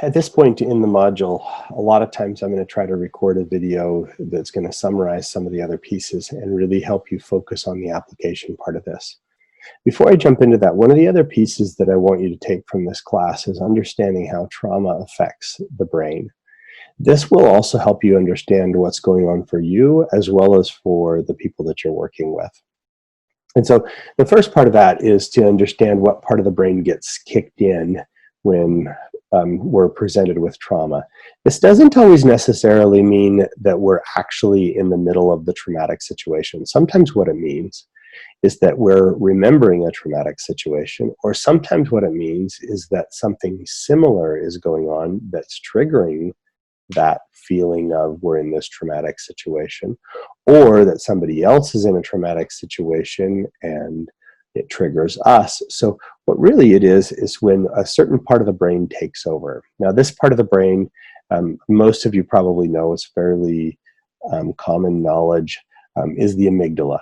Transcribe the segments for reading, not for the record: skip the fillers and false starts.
At this point in the module, a lot of times I'm going to try to record a video that's going to summarize some of the other pieces and really help you focus on the application part of this. Before I jump into that, one of the other pieces that I want you to take from this class is understanding how trauma affects the brain. This will also help you understand what's going on for you as well as for the people that you're working with. And so the first part of that is to understand what part of the brain gets kicked in when we're presented with trauma. This doesn't always necessarily mean that we're actually in the middle of the traumatic situation. Sometimes what it means is that we're remembering a traumatic situation, or sometimes what it means is that something similar is going on that's triggering that feeling of we're in this traumatic situation, or that somebody else is in a traumatic situation and it triggers us. So what really it is when a certain part of the brain takes over. Now, this part of the brain, most of you probably know, is fairly common knowledge, is the amygdala.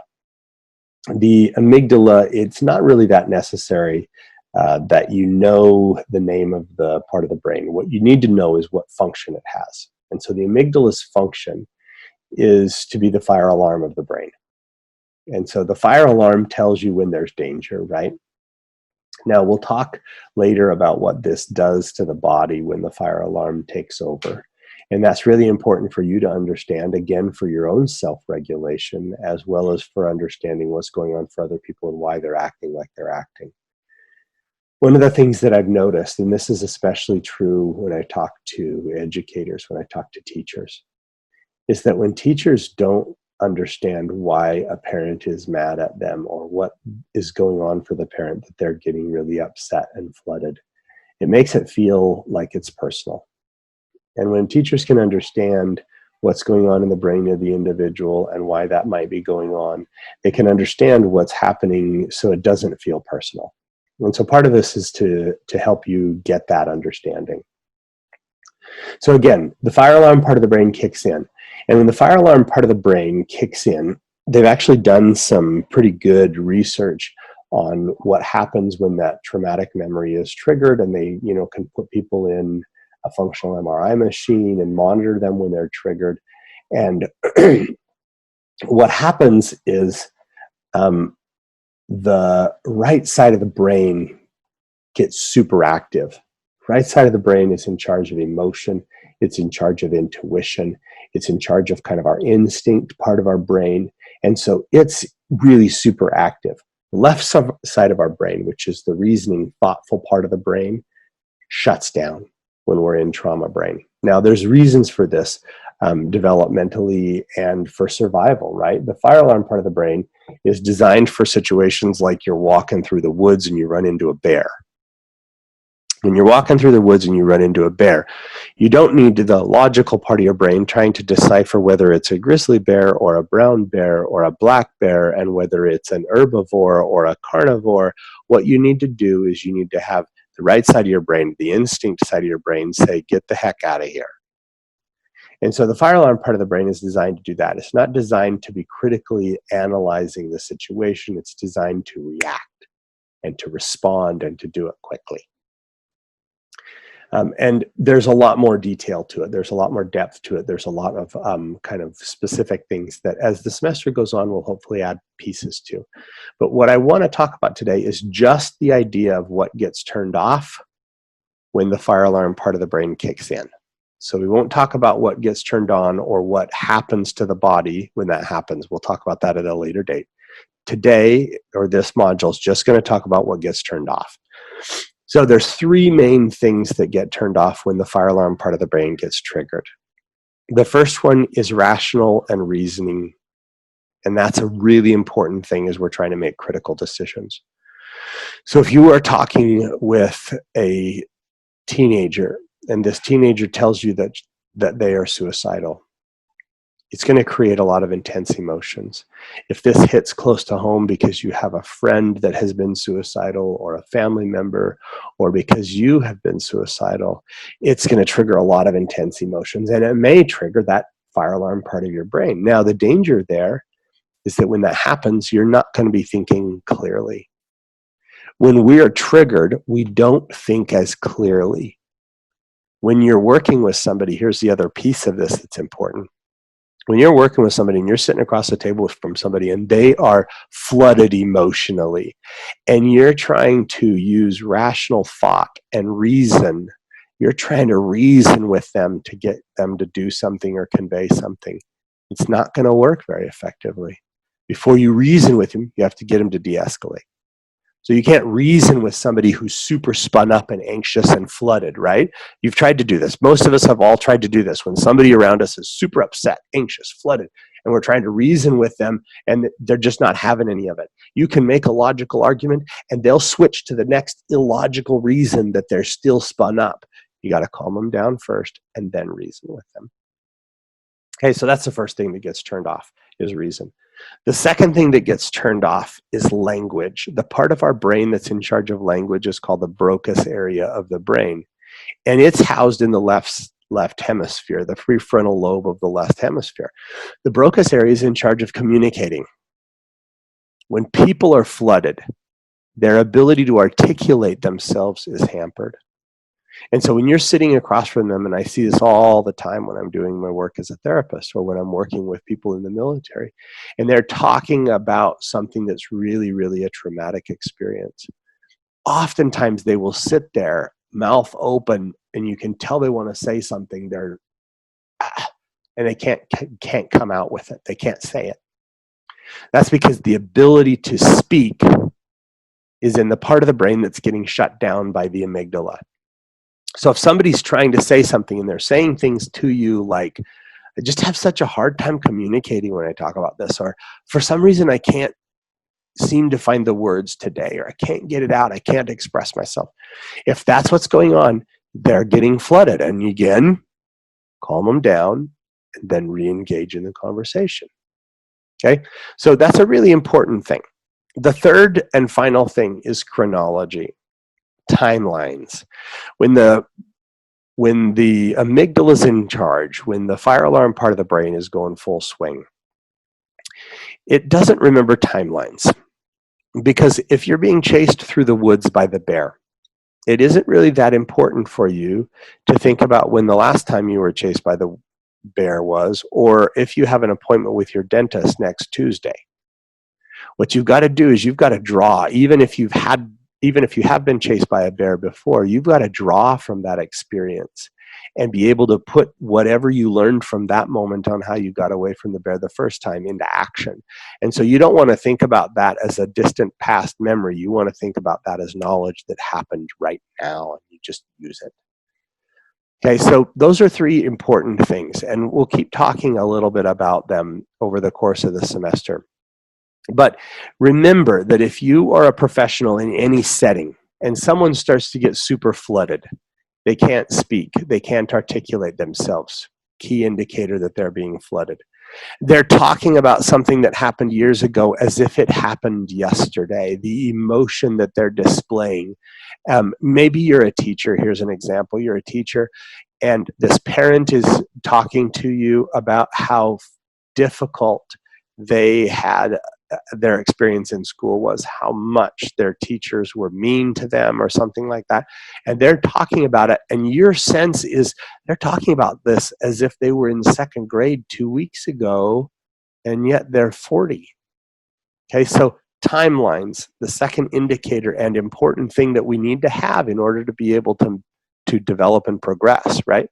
The amygdala, it's not really that necessary that you know the name of the part of the brain. What you need to know is what function it has. And so the amygdala's function is to be the fire alarm of the brain. And so the fire alarm tells you when there's danger, right? Now, we'll talk later about what this does to the body when the fire alarm takes over. And that's really important for you to understand, again, for your own self-regulation, as well as for understanding what's going on for other people and why they're acting like they're acting. One of the things that I've noticed, and this is especially true when I talk to educators, when I talk to teachers, is that when teachers don't understand why a parent is mad at them or what is going on for the parent that they're getting really upset and flooded, it makes it feel like it's personal. And when teachers can understand what's going on in the brain of the individual and why that might be going on, they can understand what's happening so it doesn't feel personal. And so part of this is to help you get that understanding. So again, the fire alarm part of the brain kicks in. And when the fire alarm part of the brain kicks in, they've actually done some pretty good research on what happens when that traumatic memory is triggered, and they can put people in a functional MRI machine and monitor them when they're triggered. And what happens is the right side of the brain gets super active. Right side of the brain is in charge of emotion. It's in charge of intuition. It's in charge of kind of our instinct part of our brain. And so it's really super active. The left side of our brain, which is the reasoning, thoughtful part of the brain, shuts down when we're in trauma brain. Now, there's reasons for this developmentally and for survival, right? The fire alarm part of the brain is designed for situations like you're walking through the woods and you run into a bear. When you're walking through the woods and you run into a bear, you don't need the logical part of your brain trying to decipher whether it's a grizzly bear or a brown bear or a black bear and whether it's an herbivore or a carnivore. What you need to do is you need to have the right side of your brain, the instinct side of your brain, say, get the heck out of here. And so the fire alarm part of the brain is designed to do that. It's not designed to be critically analyzing the situation. It's designed to react and to respond and to do it quickly. And there's a lot more detail to it. There's a lot more depth to it. There's a lot of kind of specific things that as the semester goes on, we'll hopefully add pieces to. But what I want to talk about today is just the idea of what gets turned off when the fire alarm part of the brain kicks in. So we won't talk about what gets turned on or what happens to the body when that happens. We'll talk about that at a later date. Today, or this module, is just going to talk about what gets turned off. So there's three main things that get turned off when the fire alarm part of the brain gets triggered. The first one is rational and reasoning. And that's a really important thing as we're trying to make critical decisions. So if you are talking with a teenager and this teenager tells you that they are suicidal, it's going to create a lot of intense emotions. If this hits close to home because you have a friend that has been suicidal or a family member, or because you have been suicidal, it's going to trigger a lot of intense emotions, and it may trigger that fire alarm part of your brain. Now, the danger there is that when that happens, you're not going to be thinking clearly. When we are triggered, we don't think as clearly. When you're working with somebody, here's the other piece of this that's important. When you're working with somebody and you're sitting across the table from somebody and they are flooded emotionally, and you're trying to use rational thought and reason, you're trying to reason with them to get them to do something or convey something, it's not going to work very effectively. Before you reason with them, you have to get them to de-escalate. So you can't reason with somebody who's super spun up and anxious and flooded, right? You've tried to do this. Most of us have all tried to do this. When somebody around us is super upset, anxious, flooded, and we're trying to reason with them and they're just not having any of it. You can make a logical argument and they'll switch to the next illogical reason that they're still spun up. You got to calm them down first and then reason with them. Okay, so that's the first thing that gets turned off, is reason. The second thing that gets turned off is language. The part of our brain that's in charge of language is called the Broca's area of the brain. And it's housed in the left hemisphere, the prefrontal lobe of the left hemisphere. The Broca's area is in charge of communicating. When people are flooded, their ability to articulate themselves is hampered. And so when you're sitting across from them, and I see this all the time when I'm doing my work as a therapist or when I'm working with people in the military, and they're talking about something that's really, really a traumatic experience, oftentimes they will sit there, mouth open, and you can tell they want to say something. And they can't come out with it. They can't say it. That's because the ability to speak is in the part of the brain that's getting shut down by the amygdala. So if somebody's trying to say something and they're saying things to you like, I just have such a hard time communicating when I talk about this, or for some reason I can't seem to find the words today, or I can't get it out, I can't express myself. If that's what's going on, they're getting flooded. And again, calm them down and then re-engage in the conversation. Okay, so that's a really important thing. The third and final thing is chronology. Timelines. When the amygdala is in charge, when the fire alarm part of the brain is going full swing, it doesn't remember timelines. Because if you're being chased through the woods by the bear, it isn't really that important for you to think about when the last time you were chased by the bear was, or if you have an appointment with your dentist next Tuesday. What you've got to do is you've got to draw, even if you have been chased by a bear before, you've got to draw from that experience and be able to put whatever you learned from that moment on how you got away from the bear the first time into action. And so you don't want to think about that as a distant past memory. You want to think about that as knowledge that happened right now, and you just use it. Okay, so those are three important things, and we'll keep talking a little bit about them over the course of the semester. But remember that if you are a professional in any setting and someone starts to get super flooded, they can't speak, they can't articulate themselves, key indicator that they're being flooded. They're talking about something that happened years ago as if it happened yesterday, the emotion that they're displaying. Maybe you're a teacher. Here's an example. You're a teacher, and this parent is talking to you about how difficult they had their experience in school was, how much their teachers were mean to them or something like that. And they're talking about it, and your sense is they're talking about this as if they were in second grade 2 weeks ago, and yet they're 40. Okay, so timelines, the second indicator and important thing that we need to have in order to be able to develop and progress, right?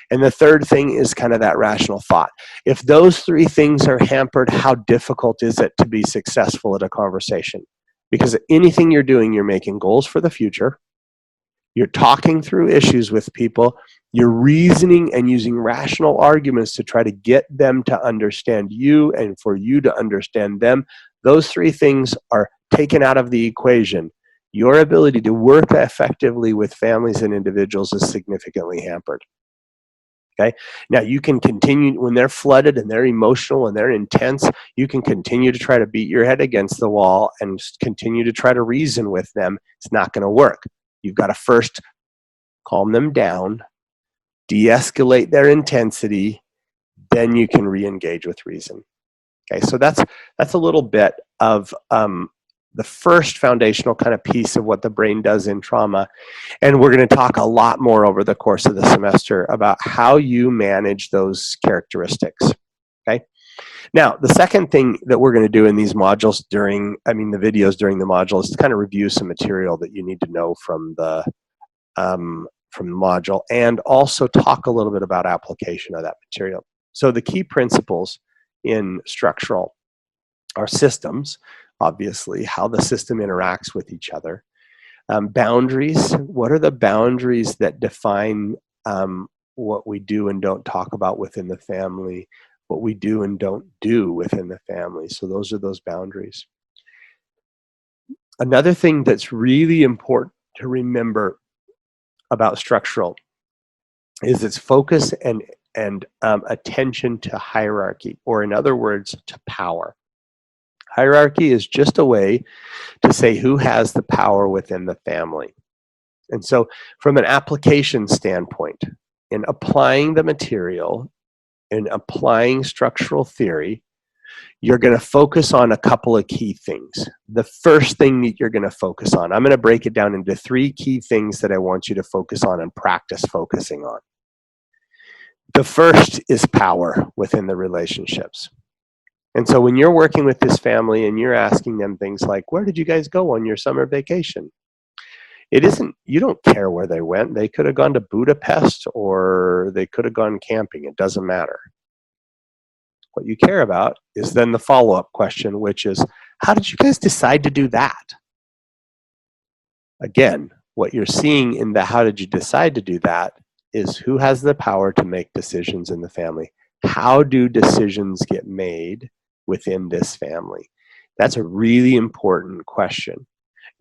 And the third thing is kind of that rational thought. If those three things are hampered, how difficult is it to be successful at a conversation? Because anything you're doing, you're making goals for the future, you're talking through issues with people, you're reasoning and using rational arguments to try to get them to understand you and for you to understand them. Those three things are taken out of the equation. Your ability to work effectively with families and individuals is significantly hampered. Okay. Now you can continue when they're flooded and they're emotional and they're intense. You can continue to try to beat your head against the wall and continue to try to reason with them. It's not going to work. You've got to first calm them down, de-escalate their intensity, then you can re-engage with reason. Okay. So that's a little bit of the first foundational kind of piece of what the brain does in trauma. And we're going to talk a lot more over the course of the semester about how you manage those characteristics. Okay. Now, the second thing that we're going to do in these modules the videos during the module is to kind of review some material that you need to know from the module, and also talk a little bit about application of that material. So the key principles in structural are systems, obviously, how the system interacts with each other. Boundaries, what are the boundaries that define what we do and don't talk about within the family, what we do and don't do within the family. So those are those boundaries. Another thing that's really important to remember about structural is its focus and attention to hierarchy, or in other words, to power. Hierarchy is just a way to say who has the power within the family. And so from an application standpoint, in applying the material, in applying structural theory, you're going to focus on a couple of key things. The first thing that you're going to focus on, I'm going to break it down into 3 key things that I want you to focus on and practice focusing on. The first is power within the relationships. And so when you're working with this family and you're asking them things like, where did you guys go on your summer vacation? It isn't, you don't care where they went. They could have gone to Budapest or they could have gone camping. It doesn't matter. What you care about is then the follow-up question, which is, how did you guys decide to do that? Again, what you're seeing in the how did you decide to do that is who has the power to make decisions in the family. How do decisions get made within this family? That's a really important question,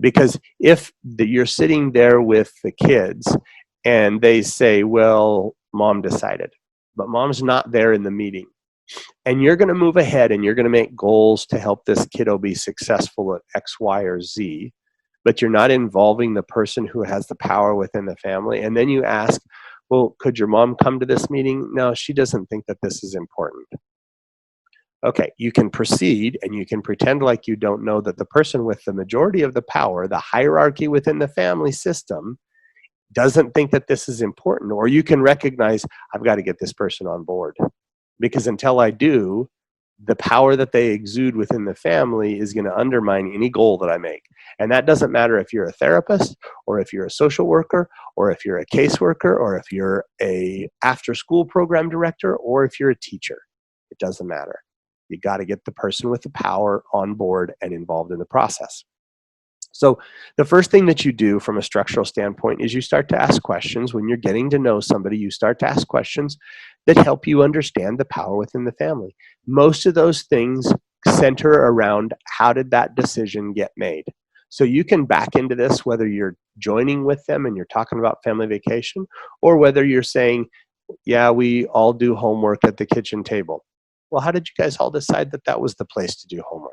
because if you're sitting there with the kids and they say, well, mom decided, but mom's not there in the meeting, and you're going to move ahead and you're going to make goals to help this kiddo be successful at X, Y, or Z, but you're not involving the person who has the power within the family, and then you ask, well, could your mom come to this meeting? No, she doesn't think that this is important. Okay, you can proceed and you can pretend like you don't know that the person with the majority of the power, the hierarchy within the family system, doesn't think that this is important. Or you can recognize, I've got to get this person on board, because until I do, the power that they exude within the family is going to undermine any goal that I make. And that doesn't matter if you're a therapist, or if you're a social worker, or if you're a caseworker, or if you're a after-school program director, or if you're a teacher. It doesn't matter. You got to get the person with the power on board and involved in the process. So the first thing that you do from a structural standpoint is you start to ask questions. When you're getting to know somebody, you start to ask questions that help you understand the power within the family. Most of those things center around, how did that decision get made? So you can back into this whether you're joining with them and you're talking about family vacation, or whether you're saying, yeah, we all do homework at the kitchen table. Well, how did you guys all decide that that was the place to do homework?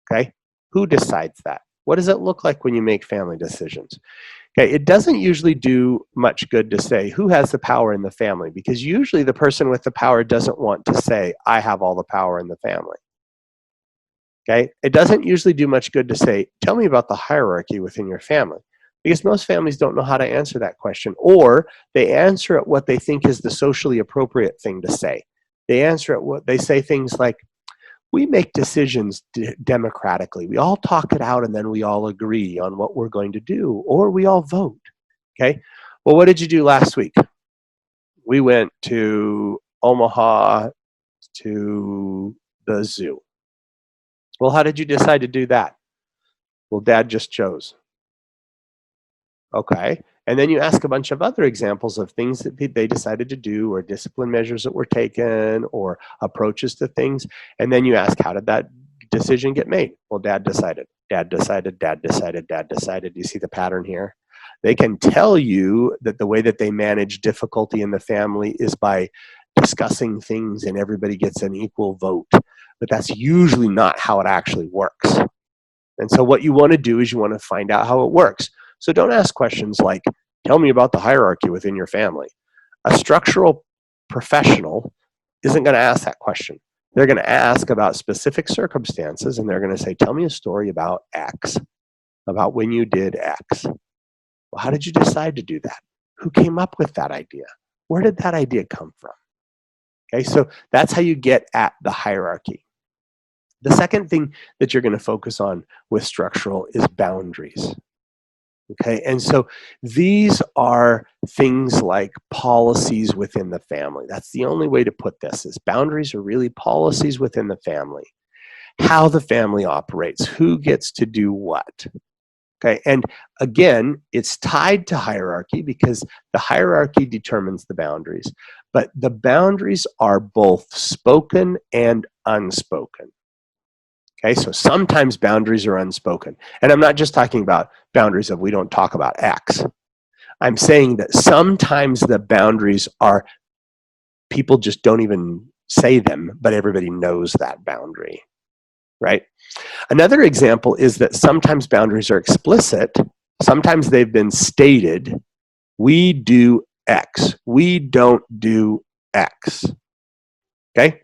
Okay, who decides that? What does it look like when you make family decisions? Okay, it doesn't usually do much good to say who has the power in the family, because usually the person with the power doesn't want to say, I have all the power in the family. Okay, it doesn't usually do much good to say, tell me about the hierarchy within your family, because most families don't know how to answer that question, or they answer it what they think is the socially appropriate thing to say. They answer it what they say things like, we make decisions democratically. We all talk it out and then we all agree on what we're going to do, or we all vote. Okay, well, what did you do last week? We went to Omaha to the zoo. Well, how did you decide to do that? Well, Dad just chose. Okay, and then you ask a bunch of other examples of things that they decided to do, or discipline measures that were taken, or approaches to things, and then you ask, how did that decision get made? Well, Dad decided, Dad decided, Dad decided, Dad decided. Do you see the pattern here? They can tell you that the way that they manage difficulty in the family is by discussing things and everybody gets an equal vote, but that's usually not how it actually works. And so what you want to do is you want to find out how it works. So don't ask questions like, tell me about the hierarchy within your family. A structural professional isn't going to ask that question. They're going to ask about specific circumstances, and they're going to say, tell me a story about X, about when you did X. Well, how did you decide to do that? Who came up with that idea? Where did that idea come from? Okay, so that's how you get at the hierarchy. The second thing that you're going to focus on with structural is boundaries. Okay, and so these are things like policies within the family. That's the only way to put this, is boundaries are really policies within the family. How the family operates, who gets to do what. Okay, and again, it's tied to hierarchy because the hierarchy determines the boundaries, but the boundaries are both spoken and unspoken. Okay, so sometimes boundaries are unspoken. And I'm not just talking about boundaries of we don't talk about X. I'm saying that sometimes the boundaries are, people just don't even say them, but everybody knows that boundary, right? Another example is that sometimes boundaries are explicit. Sometimes they've been stated. We do X. We don't do X. Okay?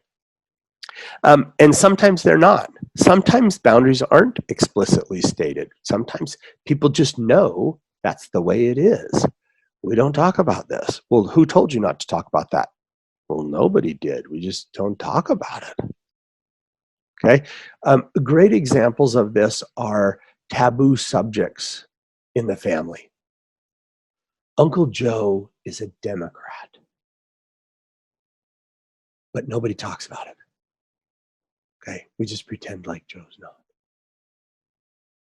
And sometimes they're not. Sometimes boundaries aren't explicitly stated. Sometimes people just know that's the way it is. We don't talk about this. Well, who told you not to talk about that? Well, nobody did. We just don't talk about it. Okay? Great examples of this are taboo subjects in the family. Uncle Joe is a Democrat, but nobody talks about it. Okay, we just pretend like Joe's not.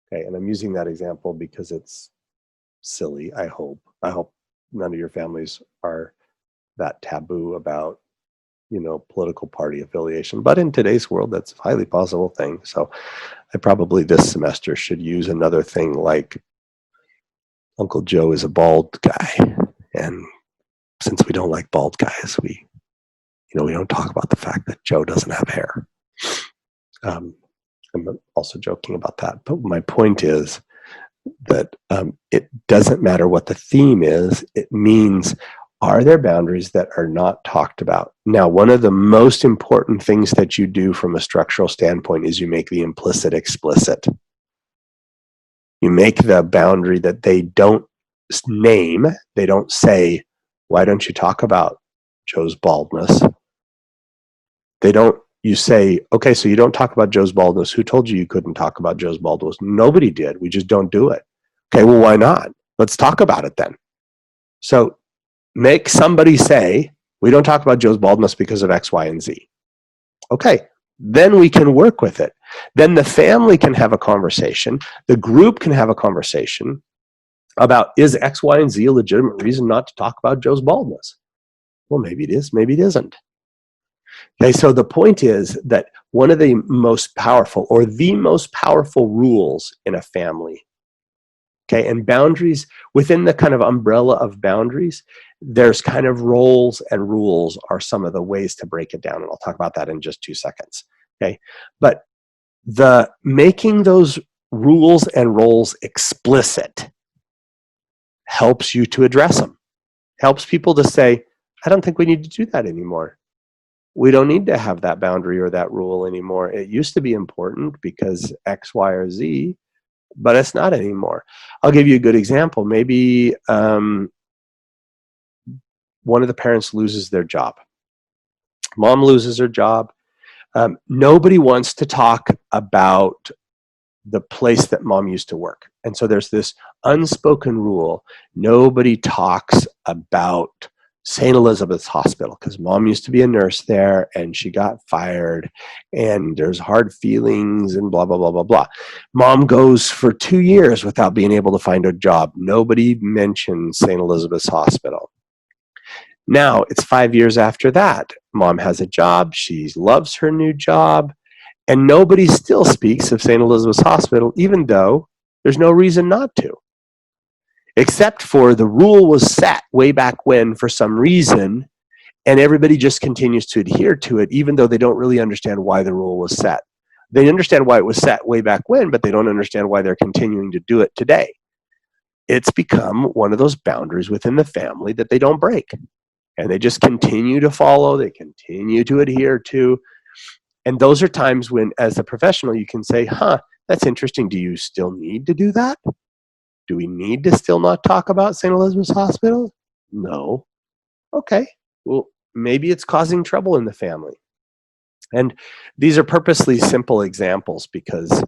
Okay, and I'm using that example because it's silly, I hope. I hope none of your families are that taboo about, you know, political party affiliation. But in today's world, that's a highly possible thing. So I probably this semester should use another thing like Uncle Joe is a bald guy. And since we don't like bald guys, we don't talk about the fact that Joe doesn't have hair. I'm also joking about that. But my point is that it doesn't matter what the theme is. It means, are there boundaries that are not talked about? Now, one of the most important things that you do from a structural standpoint is you make the implicit explicit. You make the boundary that they don't name. They don't say, why don't you talk about Joe's baldness? You say, okay, so you don't talk about Joe's baldness. Who told you you couldn't talk about Joe's baldness? Nobody did. We just don't do it. Okay, well, why not? Let's talk about it then. So make somebody say, we don't talk about Joe's baldness because of X, Y, and Z. Okay, then we can work with it. Then the family can have a conversation. The group can have a conversation about, is X, Y, and Z a legitimate reason not to talk about Joe's baldness? Well, maybe it is, maybe it isn't. Okay, so the point is that one of the most powerful or the most powerful rules in a family, okay, and boundaries, within the kind of umbrella of boundaries, there's kind of roles, and rules are some of the ways to break it down. And I'll talk about that in just 2 seconds. Okay, but the making those rules and roles explicit helps you to address them, helps people to say, I don't think we need to do that anymore. We don't need to have that boundary or that rule anymore. It used to be important because X, Y, or Z, but it's not anymore. I'll give you a good example. Maybe one of the parents loses their job. Mom loses her job. Nobody wants to talk about the place that mom used to work. And so there's this unspoken rule. Nobody talks about St. Elizabeth's Hospital because mom used to be a nurse there and she got fired and there's hard feelings and blah, blah, blah, blah, blah. Mom goes for 2 years without being able to find a job. Nobody mentions St. Elizabeth's Hospital. Now it's 5 years after that. Mom has a job. She loves her new job. And nobody still speaks of St. Elizabeth's Hospital, even though there's no reason not to. Except for the rule was set way back when for some reason, and everybody just continues to adhere to it, even though they don't really understand why the rule was set. They understand why it was set way back when, but they don't understand why they're continuing to do it today. It's become one of those boundaries within the family that they don't break. And they just continue to follow, they continue to adhere to. And those are times when, as a professional, you can say, huh, that's interesting. Do you still need to do that? Do we need to still not talk about St. Elizabeth's Hospital? No. Okay. Well, maybe it's causing trouble in the family. And these are purposely simple examples because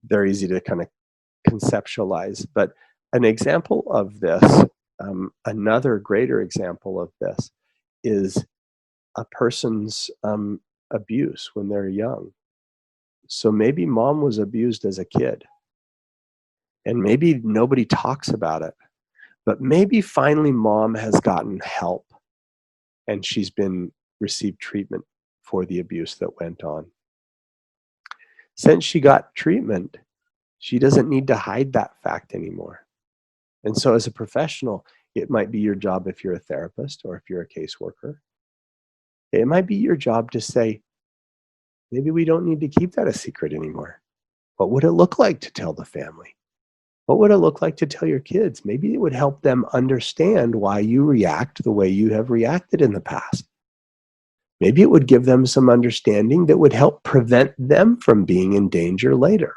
they're easy to kind of conceptualize. But an example of this, another greater example of this, is a person's abuse when they're young. So maybe mom was abused as a kid, and maybe nobody talks about it, but maybe finally mom has gotten help and she's been received treatment for the abuse that went on. Since she got treatment, she doesn't need to hide that fact anymore. And so as a professional, it might be your job if you're a therapist or if you're a caseworker. It might be your job to say, maybe we don't need to keep that a secret anymore. What would it look like to tell the family? What would it look like to tell your kids? Maybe it would help them understand why you react the way you have reacted in the past. Maybe it would give them some understanding that would help prevent them from being in danger later.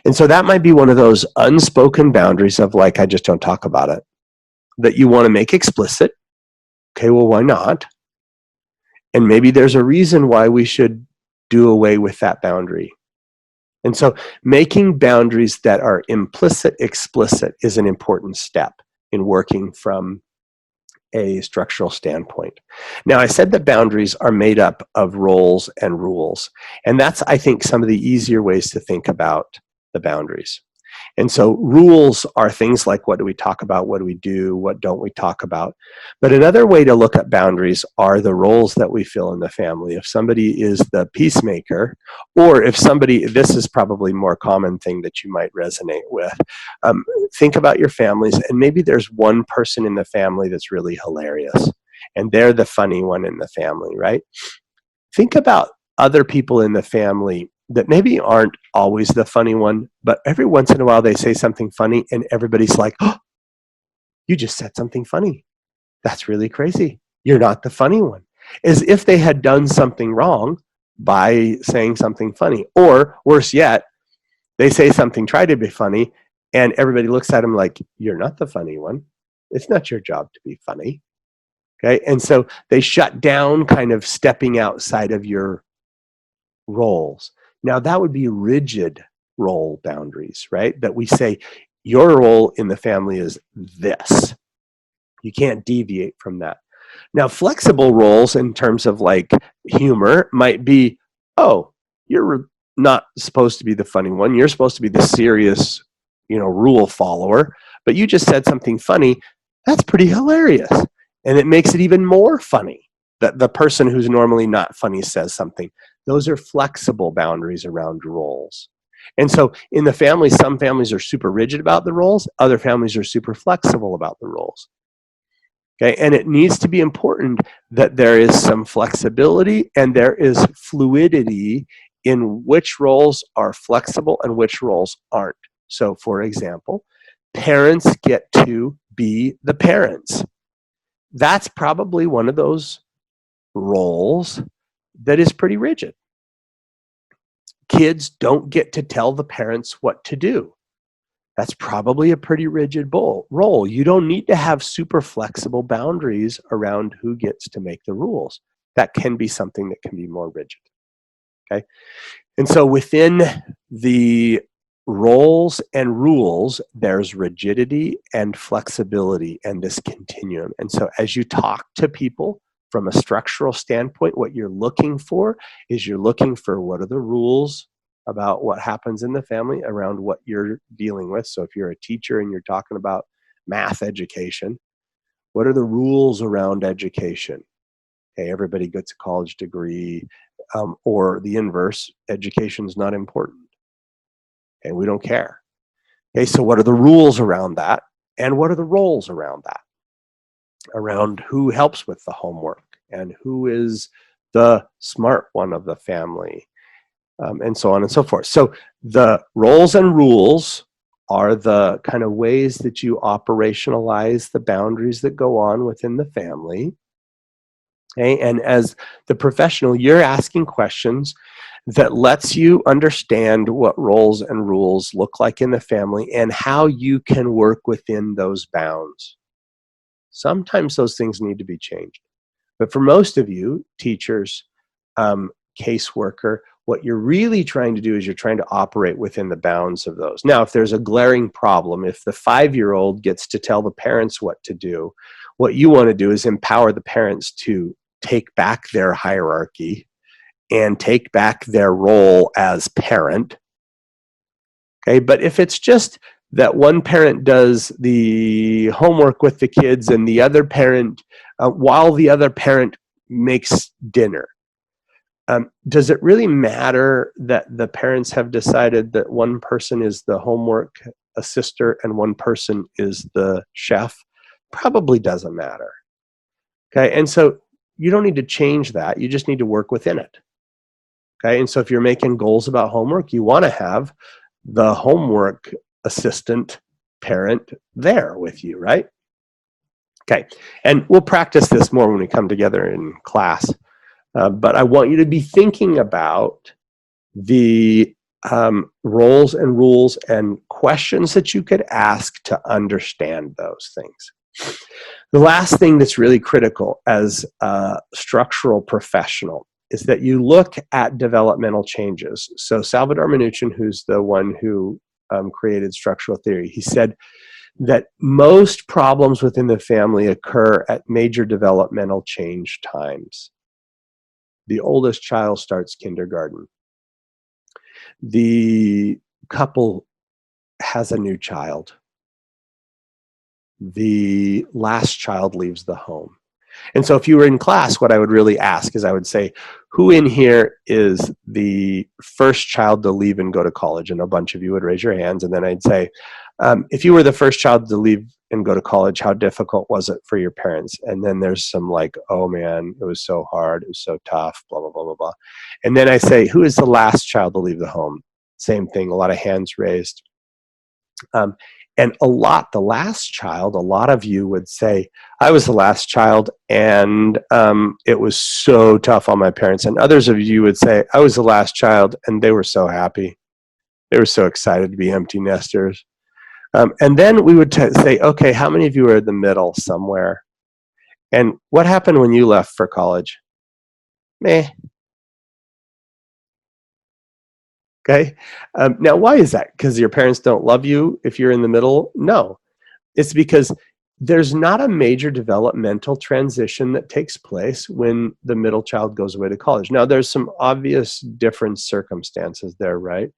And so that might be one of those unspoken boundaries of like, I just don't talk about it, that you want to make explicit. Okay, well, why not? And maybe there's a reason why we should do away with that boundary. And so making boundaries that are implicit, explicit is an important step in working from a structural standpoint. Now, I said that boundaries are made up of roles and rules. And that's, I think, some of the easier ways to think about the boundaries. And so rules are things like, what do we talk about? What do we do? What don't we talk about? But another way to look at boundaries are the roles that we fill in the family. If somebody is the peacemaker, or if somebody, this is probably more common thing that you might resonate with. Think about your families, and maybe there's one person in the family that's really hilarious, and they're the funny one in the family, right? Think about other people in the family that maybe aren't always the funny one, but every once in a while they say something funny and everybody's like, oh, you just said something funny. That's really crazy. You're not the funny one. As if they had done something wrong by saying something funny. Or worse yet, they say something, try to be funny, and everybody looks at them like, you're not the funny one. It's not your job to be funny. Okay, and so they shut down, kind of stepping outside of your roles. Now, that would be rigid role boundaries, right? That we say, your role in the family is this. You can't deviate from that. Now, flexible roles in terms of like humor might be, oh, you're not supposed to be the funny one. You're supposed to be the serious, rule follower, but you just said something funny. That's pretty hilarious. And it makes it even more funny that the person who's normally not funny says something. Those are flexible boundaries around roles. And so in the family, some families are super rigid about the roles. Other families are super flexible about the roles. Okay, and it needs to be important that there is some flexibility and there is fluidity in which roles are flexible and which roles aren't. So for example, parents get to be the parents. That's probably one of those roles that is pretty rigid. Kids don't get to tell the parents what to do. That's probably a pretty rigid role. You don't need to have super flexible boundaries around who gets to make the rules. That can be something that can be more rigid. Okay? And so within the roles and rules, there's rigidity and flexibility and this continuum. And so as you talk to people from a structural standpoint, what you're looking for is you're looking for what are the rules about what happens in the family around what you're dealing with. So if you're a teacher and you're talking about math education, what are the rules around education? Okay, everybody gets a college degree, or the inverse, education is not important. And we don't care. Okay, so what are the rules around that? And what are the roles around that? Around who helps with the homework and who is the smart one of the family, and so on and so forth. So the roles and rules are the kind of ways that you operationalize the boundaries that go on within the family. Okay? And as the professional, you're asking questions that lets you understand what roles and rules look like in the family and how you can work within those bounds. Sometimes those things need to be changed. But for most of you, teachers, caseworker, what you're really trying to do is you're trying to operate within the bounds of those. Now, if there's a glaring problem, if the 5-year-old gets to tell the parents what to do, what you want to do is empower the parents to take back their hierarchy and take back their role as parent. Okay, but if it's just that one parent does the homework with the kids and the other parent, while the other parent makes dinner, does it really matter that the parents have decided that one person is the homework assister and one person is the chef? Probably doesn't matter. Okay, and so you don't need to change that. You just need to work within it. Okay, and so if you're making goals about homework, you want to have the homework assistant parent there with you, right? Okay, and we'll practice this more when we come together in class. But I want you to be thinking about the roles and rules and questions that you could ask to understand those things. The last thing that's really critical as a structural professional is that you look at developmental changes. So Salvador Minuchin, who's the one who created structural theory, he said that most problems within the family occur at major developmental change times. The oldest child starts kindergarten. The couple has a new child. The last child leaves the home. And so if you were in class, what I would really ask is I would say, who in here is the first child to leave and go to college? And a bunch of you would raise your hands. And then I'd say, if you were the first child to leave and go to college, how difficult was it for your parents? And then there's some like, oh man, it was so hard. It was so tough, blah, blah, blah, blah, blah. And then I say, who is the last child to leave the home? Same thing, a lot of hands raised. And the last child, a lot of you would say, I was the last child and it was so tough on my parents. And others of you would say, I was the last child and they were so happy. They were so excited to be empty nesters. And then we would say, okay, how many of you are in the middle somewhere? And what happened when you left for college? Meh. Okay. Now, why is that? Because your parents don't love you if you're in the middle? No. It's because there's not a major developmental transition that takes place when the middle child goes away to college. Now, there's some obvious different circumstances there, right?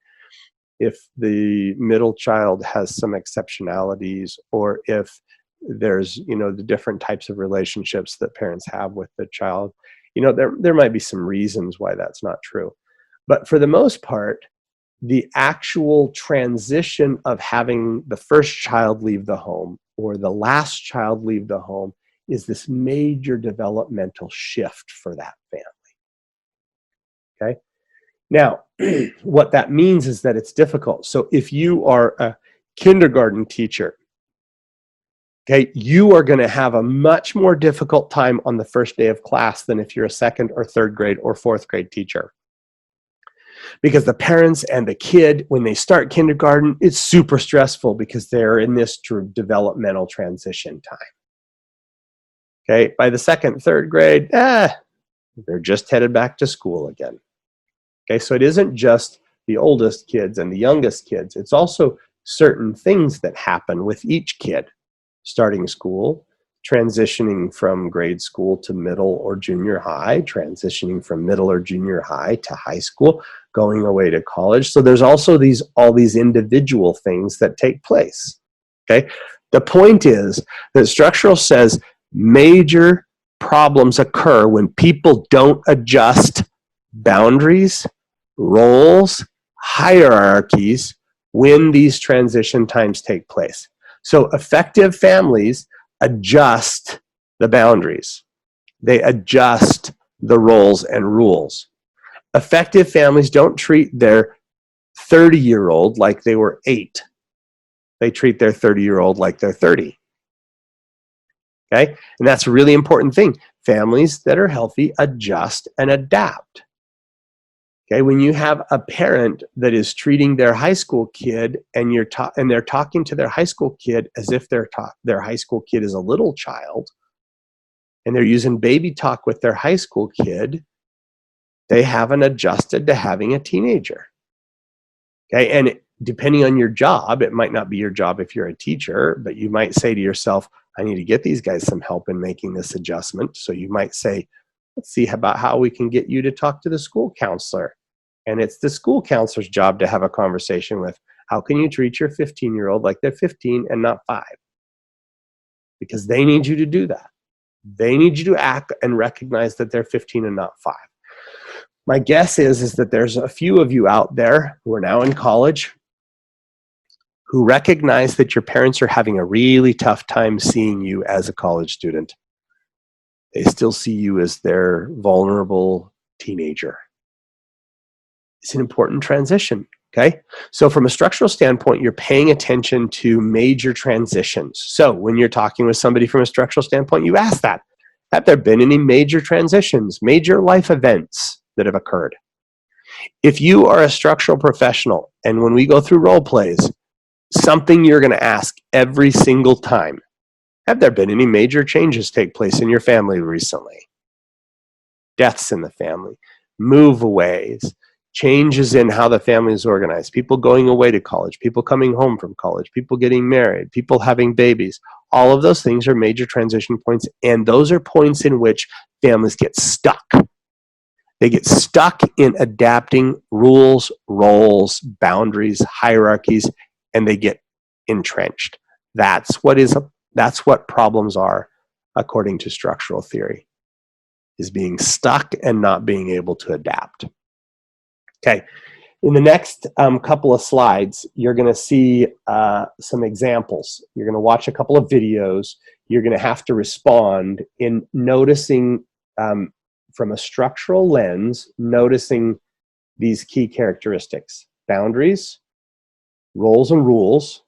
If the middle child has some exceptionalities, or if there's, the different types of relationships that parents have with the child, there might be some reasons why that's not true. But for the most part, the actual transition of having the first child leave the home or the last child leave the home is this major developmental shift for that family. Okay. Now, what that means is that it's difficult. So if you are a kindergarten teacher, okay, you are going to have a much more difficult time on the first day of class than if you're a second or third grade or fourth grade teacher. Because the parents and the kid, when they start kindergarten, it's super stressful because they're in this developmental transition time. Okay, by the second, third grade, they're just headed back to school again. Okay, so it isn't just the oldest kids and the youngest kids. It's also certain things that happen with each kid starting school, transitioning from grade school to middle or junior high, transitioning from middle or junior high to high school, going away to college. So there's also all these individual things that take place. Okay, the point is that structural says major problems occur when people don't adjust boundaries, roles, hierarchies when these transition times take place. So effective families adjust the boundaries. They adjust the roles and rules. Effective families don't treat their 30-year-old like they were 8. They treat their 30-year-old like they're 30. Okay, and that's a really important thing. Families that are healthy adjust and adapt. Okay, when you have a parent that is treating their high school kid and they're talking to their high school kid as if their high school kid is a little child, and they're using baby talk with their high school kid, they haven't adjusted to having a teenager. Okay, and depending on your job, it might not be your job if you're a teacher, but you might say to yourself, I need to get these guys some help in making this adjustment. So you might say, let's see about how we can get you to talk to the school counselor. And it's the school counselor's job to have a conversation with, how can you treat your 15-year-old like they're 15 and not 5? Because they need you to do that. They need you to act and recognize that they're 15 and not 5. My guess is that there's a few of you out there who are now in college who recognize that your parents are having a really tough time seeing you as a college student. They still see you as their vulnerable teenager. It's an important transition, okay? So from a structural standpoint, you're paying attention to major transitions. So when you're talking with somebody from a structural standpoint, you ask that. Have there been any major transitions, major life events that have occurred? If you are a structural professional, and when we go through role plays, something you're going to ask every single time, have there been any major changes take place in your family recently? Deaths in the family, move-aways, changes in how the family is organized, people going away to college, people coming home from college, people getting married, people having babies. All of those things are major transition points, and those are points in which families get stuck. They get stuck in adapting rules, roles, boundaries, hierarchies, and they get entrenched. That's what problems are, according to structural theory, is being stuck and not being able to adapt. Okay, in the next couple of slides, you're going to see some examples. You're going to watch a couple of videos. You're going to have to respond in noticing from a structural lens, noticing these key characteristics: boundaries, roles and rules,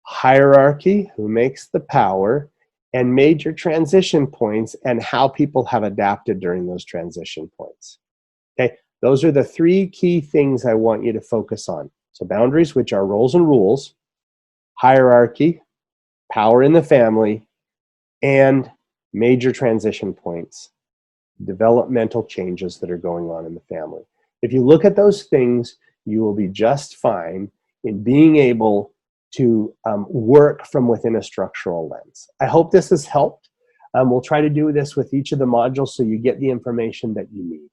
hierarchy, who makes the power, and major transition points and how people have adapted during those transition points. Okay, those are the 3 key things I want you to focus on. So boundaries, which are roles and rules, hierarchy, power in the family, and major transition points, developmental changes that are going on in the family. If you look at those things, you will be just fine in being able to work from within a structural lens. I hope this has helped. We'll try to do this with each of the modules so you get the information that you need.